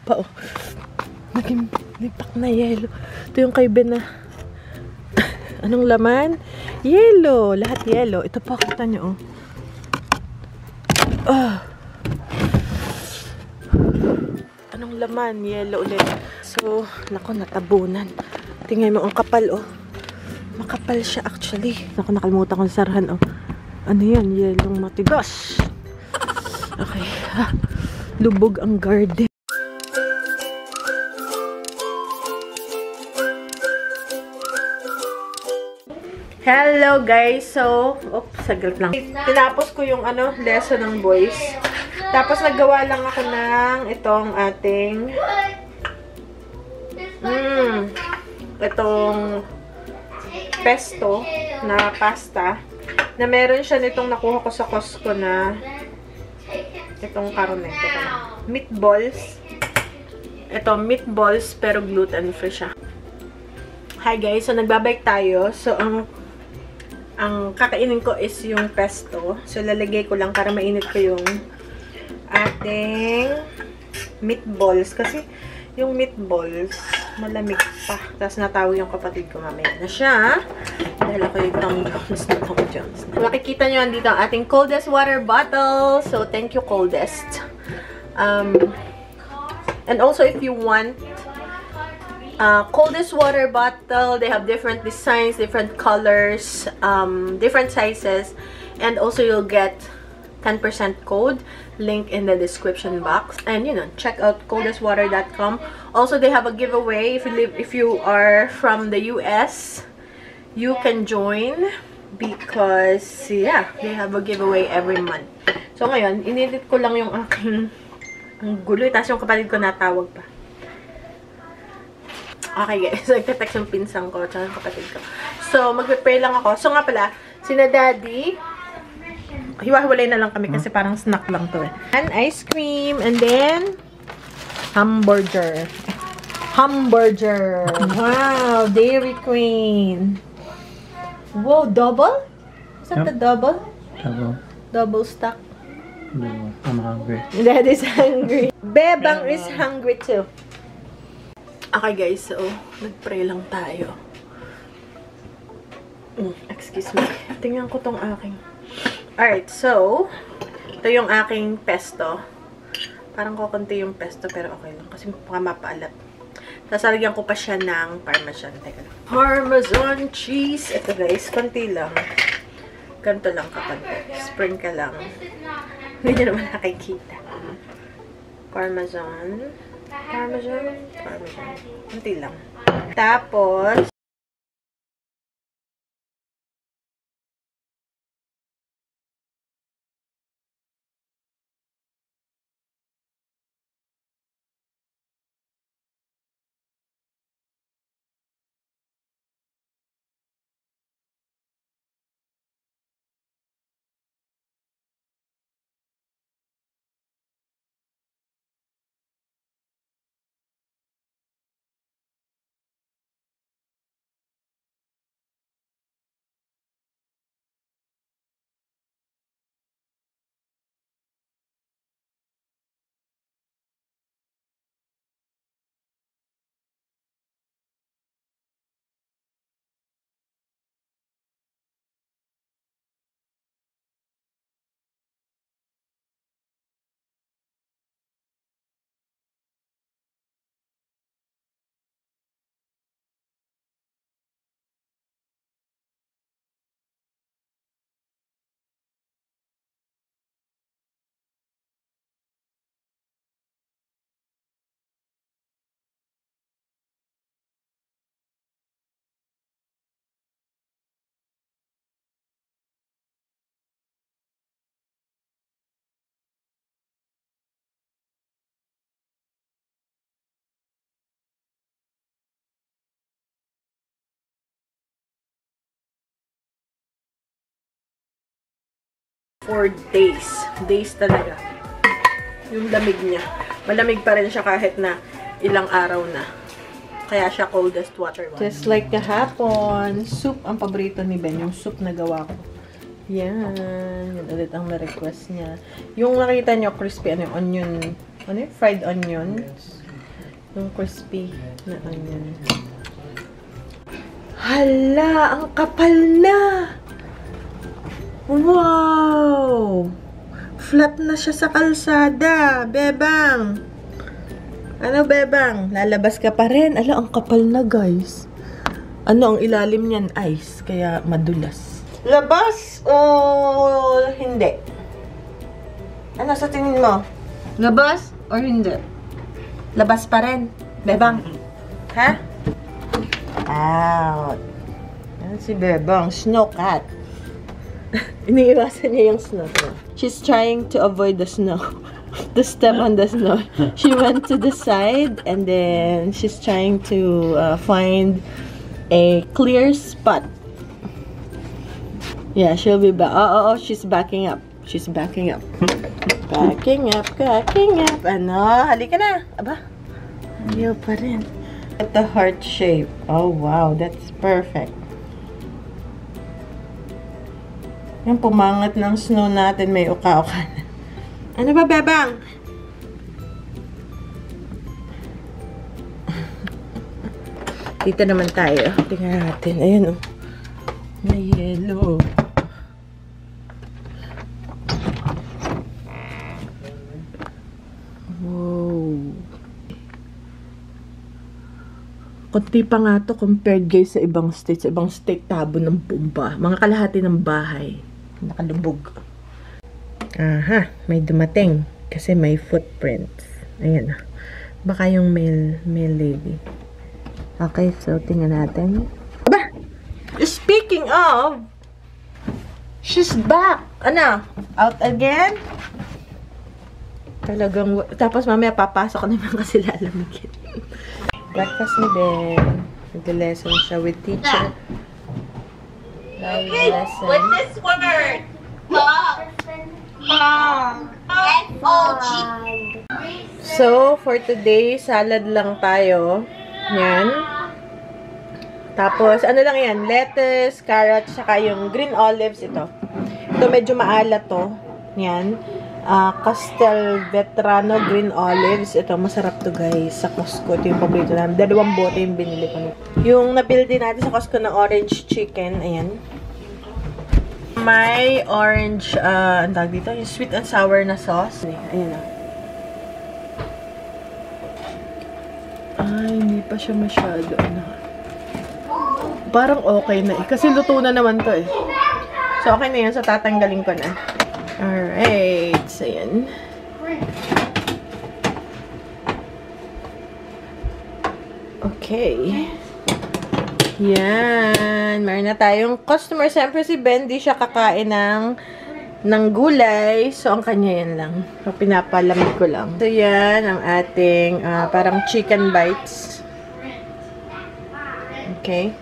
pa, oh. Naging lipak na yelo. Ito yung kay Ben na. Anong laman? Yelo. Lahat yelo. Ito pa, kita nyo, oh. Anong laman? Yelo ulit. So, naku, natabunan. Tingnan mo, ang kapal, oh. Makapal siya, actually. Naku, nakalimutan kong sarhan, oh. Ano yan? Yelong matigas. Okay. Lubog ang garden. Hello guys! So, saglit lang. Tinapos ko yung lesson ng boys. Tapos naggawa lang ako ng itong ating itong pesto na pasta. Na meron siya nitong nakuha ko sa Costco na itong karne. Meatballs. Ito, meatballs pero gluten-free siya. Hi guys! So, nagbabike tayo. So, ang kakainin ko is yung pesto. So, lalagay ko lang para mainit ko yung ating meatballs. Kasi, yung meatballs, malamig pa. Tapos, natawag yung kapatid ko mamaya na siya. Dahil ako yung Tom Jones. Makikita nyo andito ang ating coldest water bottle. So, thank you, coldest. And also, if you want coldest water bottle, they have different designs, different colors, different sizes, and also you'll get 10% code, link in the description box. And check out coldestwater.com. Also, they have a giveaway. If you are from the US, you can join because yeah, they have a giveaway every month. So ngayon, inedit ko lang yung aking ang gulo, tapos yung kapatid ko natawag pa. Okay guys, nagte-text yung pinsang ko at yung kapatid ko. So, magpe-pray lang ako. So nga pala, sina Daddy, hiwa-hiwalay na lang kami kasi parang snack lang to eh. And ice cream, and then hamburger. Hamburger! Wow! Dairy Queen! Wow, double? Is that the double? Double. Double stack. No, I'm hungry. Daddy's hungry. Bebang is hungry too. Okay guys, so nag-pray lang tayo. Excuse me. Tingnan ko tong aking. Alright, so ito yung aking pesto. Parang kukunti yung pesto pero okay lang kasi baka mapaalat. Tapos lagyan ko pa siya ng parmesan. Teka lang. Parmesan cheese. Ito guys, konti lang. Ganito lang kapag sprinkle lang. Hindi nyo naman nakikita. Parmesan. Parmesan. Kunti lang. Tapos, for days. Days talaga. Yung lamig niya. Malamig pa rin siya kahit na ilang araw na. Kaya siya coldest water one. Just like kahapon, soup ang paborito ni Ben. Yung soup na gawa ko. Yan. Yan ulit ang na-request niya. Yung nakita nyo, crispy, ano yung onion, ano yung fried onion? Yung crispy na onion. Hala! Ang kapal na! Wow! Flat na siya sa kalsada. Bebang! Ano, Bebang? Lalabas ka pa rin? Ala, ang kapal na, guys. Ano, ang ilalim niyan? Ice. Kaya madulas. Labas o hindi? Ano sa tingin mo? Labas or hindi? Labas pa rin. Bebang. Ha? Out. Yan si Bebang. Snow cat. Iniiwasan niya yung snow. She's trying to avoid the snow. To step on the snow. She went to the side and then she's trying to find a clear spot. Yeah, she'll be back. Oh, she's backing up. She's backing up. Backing up, backing up. Ano? Halika na. Aba. Ayaw pa rin. At the heart shape. Oh, wow. That's perfect. Yung pumangat ng snow natin, may uka-uka na. Ano ba, Bebang? Dito naman tayo. Tingnan natin. Ayan, oh. May yellow. Kunti pa nga to compared guys sa ibang states. Sa ibang state, tabo ng bomba. Mga kalahati ng bahay. Nakalubog. Aha, may dumating. Kasi may footprints. Ayan. Baka yung male lady. Okay, so tingnan natin. Aba! Speaking of, she's back. Ano? Out again? Talagang, tapos mamaya papasok naman kasi lalamigin. Breakfast ni Ben. Nag-lesson siya with teacher. Lesson. What's this word? F-O-G. So, for today, salad lang tayo. Yan. Tapos, ano lang yan? Lettuce, carrots, saka yung green olives ito. Ito medyo maalat to. Yan. Castelvetrano green olives. Ito, masarap to guys. Sa Costco. Ito yung paborito namin. 2 bote yung binili ko. Yung napili natin sa Costco na orange chicken. Ayan. May orange, ang tawag dito? Yung sweet and sour na sauce. Ayan na. Ay, hindi pa siya masyado. Ano. Parang okay na eh. Kasi luto na naman to eh. So, okay na yun. So, tatanggalin ko na. Alright. So, yan. Okay. Yan. Meron na tayong customer. Siyempre si Ben, di siya kakain ng gulay. So, ang kanya yan lang. So, pinapalamig ko lang. So, yan. Ang ating parang chicken bites. Okay.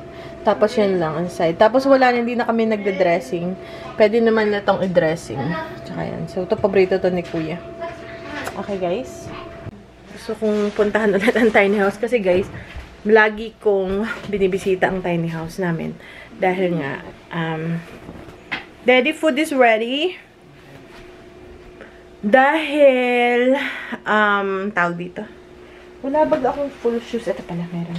Tapos, yan lang ang side. Tapos, wala na. Hindi na kami nagde-dressing. Pwede naman na itong i-dressing. Tsaka yan. So, ito, paborito to ni Kuya. Okay, guys. Gusto kong puntahan ulit ang tiny house. Kasi, guys, lagi kong binibisita ang tiny house namin. Dahil nga, daddy food is ready. Dahil, tawag dito. Wala bag akong full shoes. Ito pala, meron.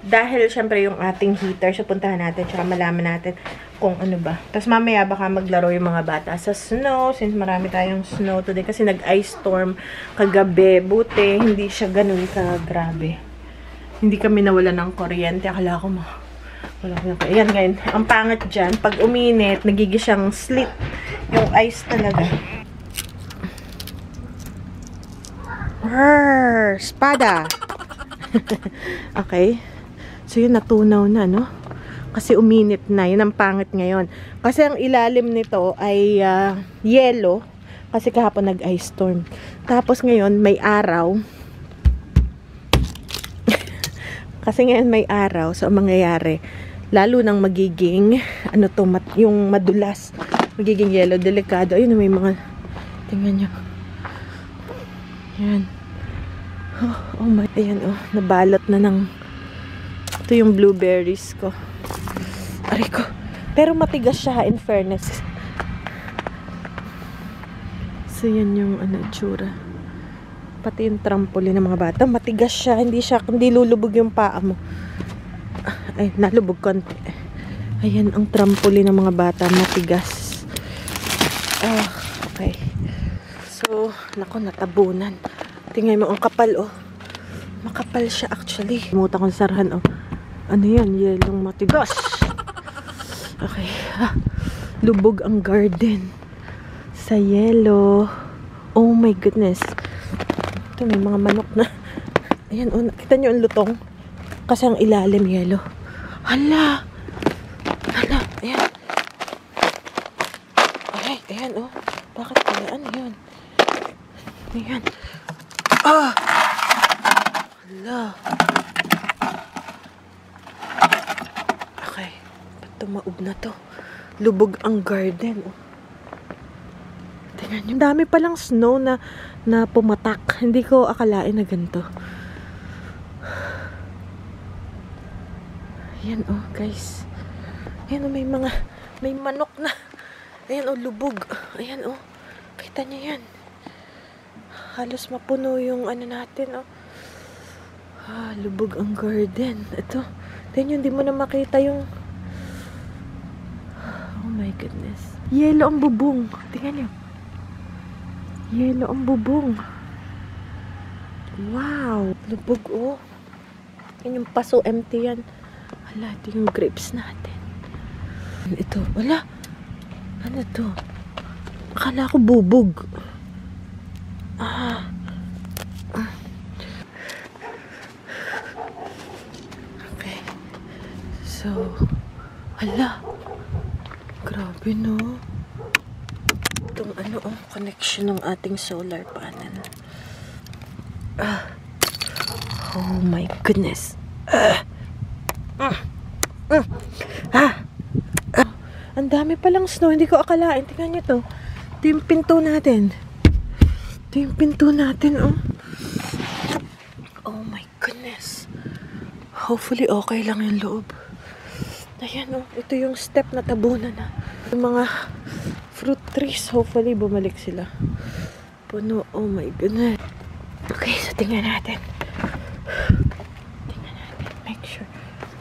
Dahil, syempre, yung ating heater, so puntahan natin, tsaka malaman natin kung ano ba. Tapos, mamaya, baka maglaro yung mga bata sa snow, since marami tayong snow today, kasi nag-ice storm kagabi. Buti, hindi siya ganun ka-grabe. Hindi kami nawala ng kuryente. Akala ko wala ko na. Ayan, ngayon. Ang pangit dyan, pag uminit, nagiging siyang slit. Yung ice talaga. Arr, espada! Okay. So, yun, natunaw na, no? Kasi uminit na. Yun ang pangit ngayon. Kasi ang ilalim nito ay yellow. Kasi kahapon nag-ice storm. Tapos ngayon, may araw. Kasi ngayon may araw. So, ang mangyayari, lalo nang magiging, ano to, yung madulas. Magiging yellow, delikado. Ayun, may mga, tingnan nyo. Ayan. Oh my, ayan, oh. Nabalot na ng, ito yung blueberries ko. Aray ko. Pero matigas siya, in fairness. So, yan yung, ano, itsura. Pati yung trampoline ng mga bata. Matigas siya. Hindi lulubog yung paa mo. Ay, nalubog konti. Ayan ang trampoline ng mga bata. Matigas. Okay. So, nako, natabunan. Tingnan mo, ang kapal, oh. Makapal siya actually. Limutan ko sarahan, oh. Ano yan? Yelong matigas. Okay. Lubog ang garden. Sa yelo. Oh my goodness. Ito, may mga manok na. Ayan, oh. Kita nyo ang lutong? Kasi ang ilalim yelo. Hala! Hala! Ayan. Ay, ayan, oh. Bakit kaya? Ano yun? Ayan. Hala. Okay. Ba't tumaob na to? Lubog ang garden, oh. Tingnan nyo. Ang dami palang snow na pumatak. Hindi ko akalain na ganito. Ayan, oh, guys. Ayan, oh, may manok na. Ayan, oh, lubog. Ayan, oh. Kita nyo yan. Halos mapuno yung ano natin, oh. Lubog ang garden. Ito. Tingnan nyo, hindi mo na makita yung... Oh my goodness. Yelo ang bubong. Tingnan nyo. Yelo ang bubong. Wow. Lubog, oh. Yan yung paso, empty yan. Hala, ito yung grapes natin. Ito, wala. Ano to? Akala ko bubog. Okay. So, hala. Grabe, no? Itong ano, oh, connection ng ating solar panel. Oh my goodness. Ang dami palang snow. Hindi ko akalain. Tingnan nyo to. Ito yung pinto natin. Ito yung pinto natin, oh. Oh my goodness. Hopefully okay lang yung loob. Ayan, oh. Ito yung step na tabunan na. Yung mga fruit trees. Hopefully bumalik sila. Puno. Oh my goodness. Okay, so tingnan natin. Tingnan natin. Make sure.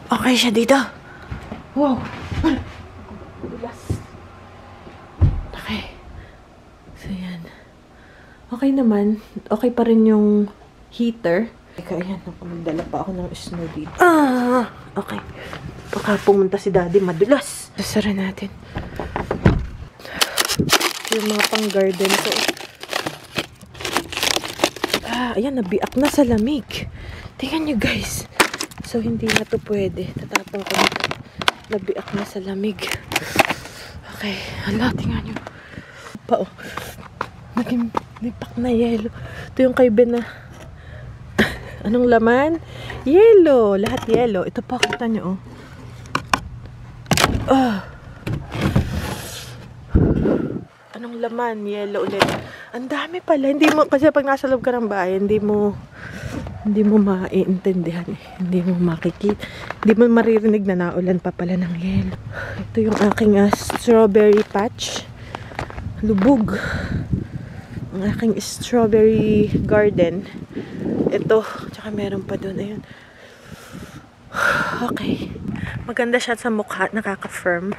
Okay siya dito. Wow. Okay. So, yan. Okay naman. Okay pa rin yung heater. Teka, ayan. Magdala pa ako ng snow dito. Okay. Baka pumunta si daddy madulas. Sasara natin. Yung mga pang-garden ko. Ayan. Nabiak na sa lamig. Tingnan nyo, guys. So, hindi na to pwede. Tatapang ko dito. Nabiak na sa lamig. Okay. Hala, tingnan nyo. Oh. Naging lipak na yelo. Ito yung kay Ben na anong laman? Yelo. Lahat yelo. Ito pa, kita nyo, oh. Anong laman? Yelo ulit. Ang dami pala. Hindi mo, kasi pag nasa loob ka ng bahay, hindi mo maiintindihan eh. Hindi mo makikita. Hindi mo maririnig na naulan pa pala ng yelo. Ito yung aking strawberry patch. Lubog. Ang aking strawberry garden. Ito. Tsaka meron pa doon. Ayun. Okay. Maganda siya sa mukha. Nakaka-firm.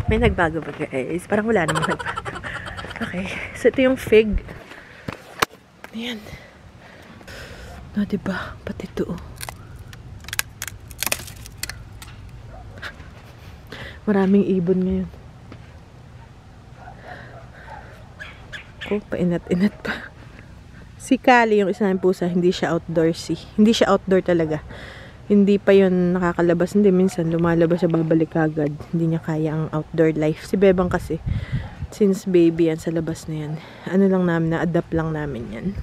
May nagbago ba, guys? Parang wala namang nagbago. Okay. So, ito yung fig. Ayan. No, diba? Pati ito, oh. Maraming ibon ngayon. Oh, painat-inat pa. Si Kali, yung isa ng pusa, hindi siya outdoorsy. Hindi siya outdoor talaga. Hindi pa yun nakakalabas. Hindi, minsan lumalabas siya, babalik agad. Hindi niya kaya ang outdoor life. Si Bebang kasi, since baby yan, sa labas na yan. Ano lang namin, na-adapt lang namin yan.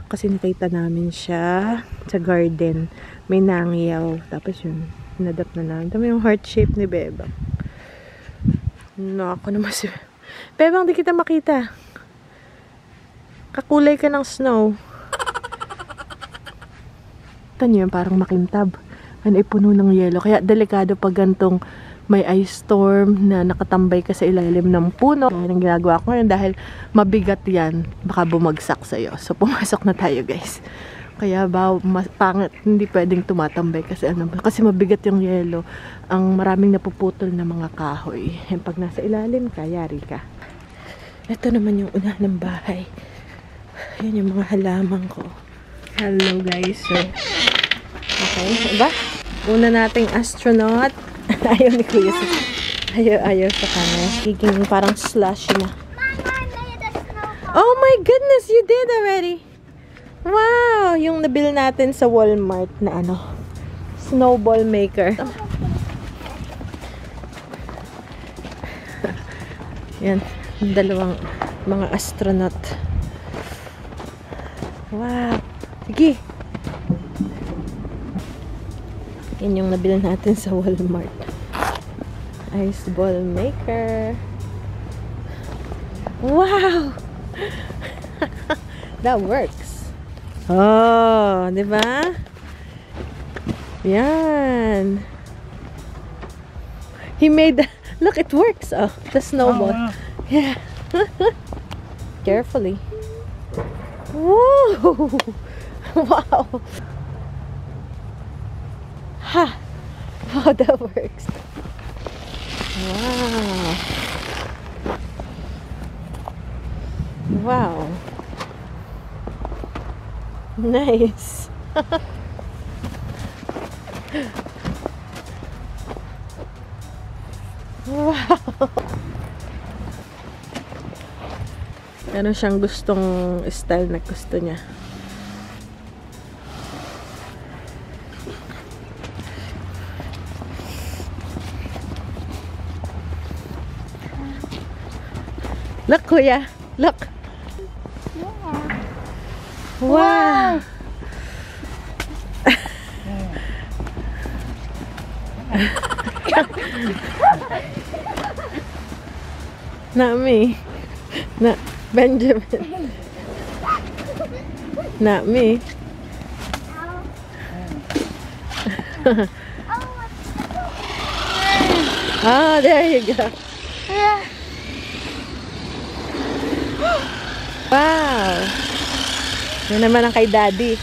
Kasi nakita namin siya sa garden. May nangyaw. Tapos yun, na-adapt na namin. Tama yung heart shape ni Bebang. No, ako naman si Bebang, di kita makita. Kakulay ka ng snow. Ito nyo, parang makintab. Ano, puno ng yelo. Kaya delikado pag gantong may ice storm na nakatambay ka sa ilalim ng puno. Kaya ang ginagawa ko ngayon dahil mabigat yan, baka bumagsak sa'yo. So, pumasok na tayo guys. Kaya pangit, hindi pwedeng tumatambay kasi mabigat yung yelo. Ang maraming napuputol na mga kahoy. Yung pag nasa ilalim ka, yari ka. Ito naman yung una ng bahay. Yan yung mga halaman ko. Hello guys. So, okay, diba? Una nating astronaut. Ayaw ni Kuya. Ayaw sa kanya. Giging parang slushy na. Oh my goodness, you did already. Wow! Yung nabil natin sa Walmart na snowball maker. Yan. Dalawang mga astronaut. Wow! Sige! Yan yung nabili natin sa Walmart. Ice ball maker. Wow! That works. Oh, di ba? Yan. He made look, it works. Oh, the snowball. Oh, wow. Yeah. Carefully. Whoa! Wow. Ha! Oh, that works. Wow. Wow. Nice. Wow. Meron siyang gustong style na gusto niya. Look, Kuya. Look. Wow. Not me. Not Benjamin. Not me. Ah, there you go. Wow. Yan naman ang kay Daddy.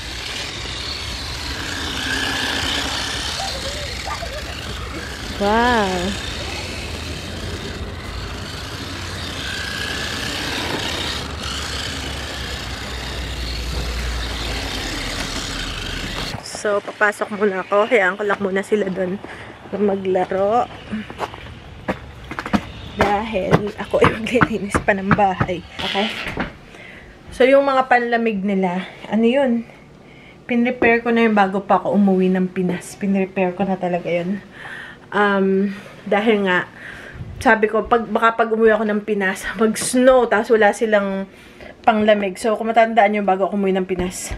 Wow. So, papasok muna ako. Hayaan ko lang muna sila doon maglaro. Dahil ako ay maglilinis pa ng bahay. Okay? So, yung mga panlamig nila, ano yun? Pinrepair ko na yun bago pa ako umuwi ng Pinas. Pinrepair ko na talaga yun. Dahil nga, sabi ko, baka pag umuwi ako ng Pinas, mag-snow, tapos wala silang panglamig. So, kung matandaan nyo bago ako umuwi ng Pinas.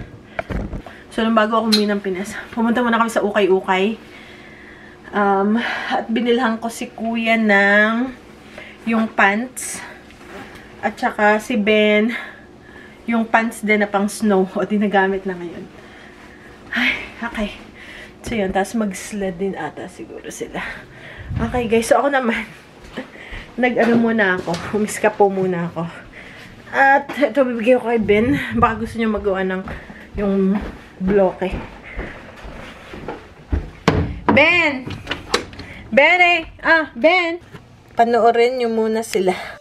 So, nung bago ako umuwi ng Pinas, pumunta muna kami sa Ukay-Ukay. At binilhan ko si Kuya ng yung pants. At saka si Ben, yung pants din na pang snow. O, dinagamit na ngayon. Ay, okay. So, yun. Tapos mag-sled din ata siguro sila. Okay, guys. So, ako naman, nag-ano muna ako. Umiskapo muna ako. At, ito, bibigay ko kay Ben. Baka gusto niyo magawa ng yung bloke. Ben! Ben eh! Ben! Panoorin niyo muna sila.